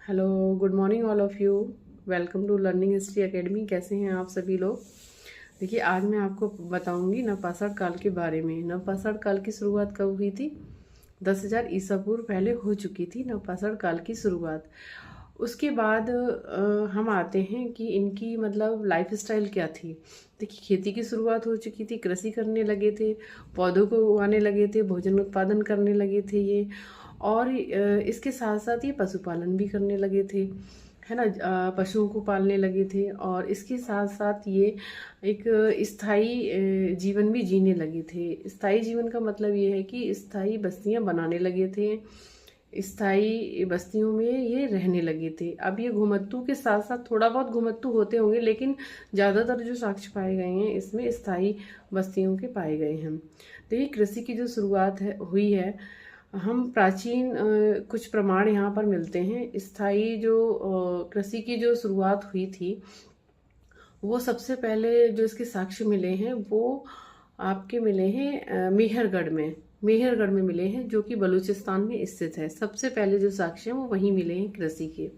Hello, good morning all of you. Welcome to learning history academy. कैसे हैं आप सभी लोग? देखिए, आज मैं आपको बताऊंगी नवपाषाण काल के बारे में। नवपाषाण काल की शुरुआत कब हुई थी? 10,000 ईसा पूर्व पहले हो चुकी थी नवपाषाण काल की शुरुआत। उसके बाद हम आते हैं कि इनकी मतलब लाइफ स्टाइल क्या थी। देखिए, खेती की शुरुआत हो चुकी थी, कृषि करने लगे थे, पौधों को उगाने लगे थे, भोजन उत्पादन करने लगे थे ये। और इसके साथ साथ ये पशुपालन भी करने लगे थे, है ना। पशुओं को पालने लगे थे और इसके साथ साथ ये एक स्थायी जीवन भी जीने लगे थे। स्थायी जीवन का मतलब ये है कि स्थायी बस्तियां बनाने लगे थे, स्थायी बस्तियों में ये रहने लगे थे। अब ये घुमत्तू के साथ साथ थोड़ा बहुत घुमत्तू होते होंगे, लेकिन ज़्यादातर जो साक्ष्य पाए गए हैं इसमें स्थायी बस्तियों के पाए गए हैं। देखिए, कृषि की जो शुरुआत हुई है, हम प्राचीन कुछ प्रमाण यहाँ पर मिलते हैं। स्थायी जो कृषि की जो शुरुआत हुई थी, वो सबसे पहले जो इसके साक्ष्य मिले हैं वो आपके मिले हैं मेहरगढ़ में मिले हैं, जो कि बलूचिस्तान में स्थित है। सबसे पहले जो साक्ष्य हैं वो वहीं मिले हैं कृषि के।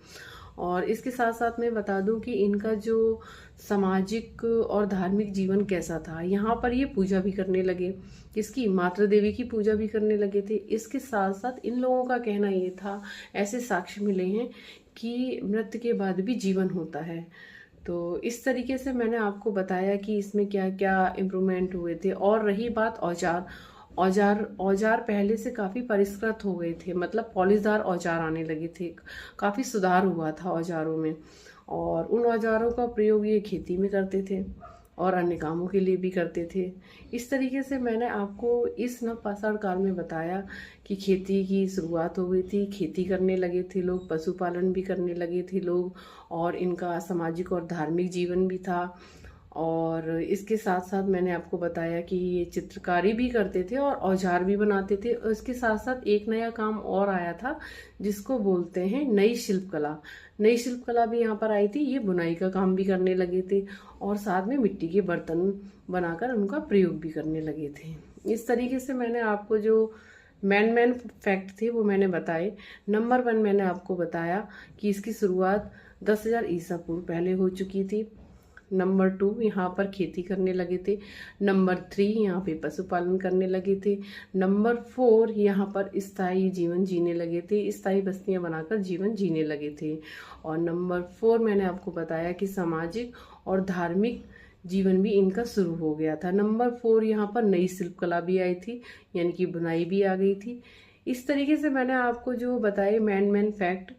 और इसके साथ साथ मैं बता दूं कि इनका जो सामाजिक और धार्मिक जीवन कैसा था। यहाँ पर ये पूजा भी करने लगे, इसकी मातृ देवी की पूजा भी करने लगे थे। इसके साथ साथ इन लोगों का कहना ये था, ऐसे साक्ष्य मिले हैं कि मृत्यु के बाद भी जीवन होता है। तो इस तरीके से मैंने आपको बताया कि इसमें क्या क्या इम्प्रूवमेंट हुए थे। और रही बात औजार, औजार पहले से काफ़ी परिष्कृत हो गए थे, मतलब पॉलिशदार औजार आने लगे थे। काफ़ी सुधार हुआ था औजारों में, और उन औजारों का प्रयोग ये खेती में करते थे और अन्य कामों के लिए भी करते थे। इस तरीके से मैंने आपको इस नवपाषाण काल में बताया कि खेती की शुरुआत हो गई थी, खेती करने लगे थे लोग, पशुपालन भी करने लगे थे लोग, और इनका सामाजिक और धार्मिक जीवन भी था। और इसके साथ साथ मैंने आपको बताया कि ये चित्रकारी भी करते थे और औजार भी बनाते थे। और इसके साथ साथ एक नया काम और आया था, जिसको बोलते हैं नई शिल्पकला। नई शिल्पकला भी यहाँ पर आई थी। ये बुनाई का काम भी करने लगे थे और साथ में मिट्टी के बर्तन बनाकर उनका प्रयोग भी करने लगे थे। इस तरीके से मैंने आपको जो मैन फैक्ट थे वो मैंने बताए। नंबर 1 मैंने आपको बताया कि इसकी शुरुआत 10,000 ईसा पूर्व पहले हो चुकी थी। नंबर 2, यहाँ पर खेती करने लगे थे। नंबर 3, यहाँ पे पशुपालन करने लगे थे। नंबर 4, यहाँ पर स्थायी जीवन जीने लगे थे, स्थायी बस्तियां बनाकर जीवन जीने लगे थे। और नंबर 4 मैंने आपको बताया कि सामाजिक और धार्मिक जीवन भी इनका शुरू हो गया था। नंबर 4, यहाँ पर नई शिल्पकला भी आई थी, यानी कि बुनाई भी आ गई थी। इस तरीके से मैंने आपको जो बताए मैन फैक्ट,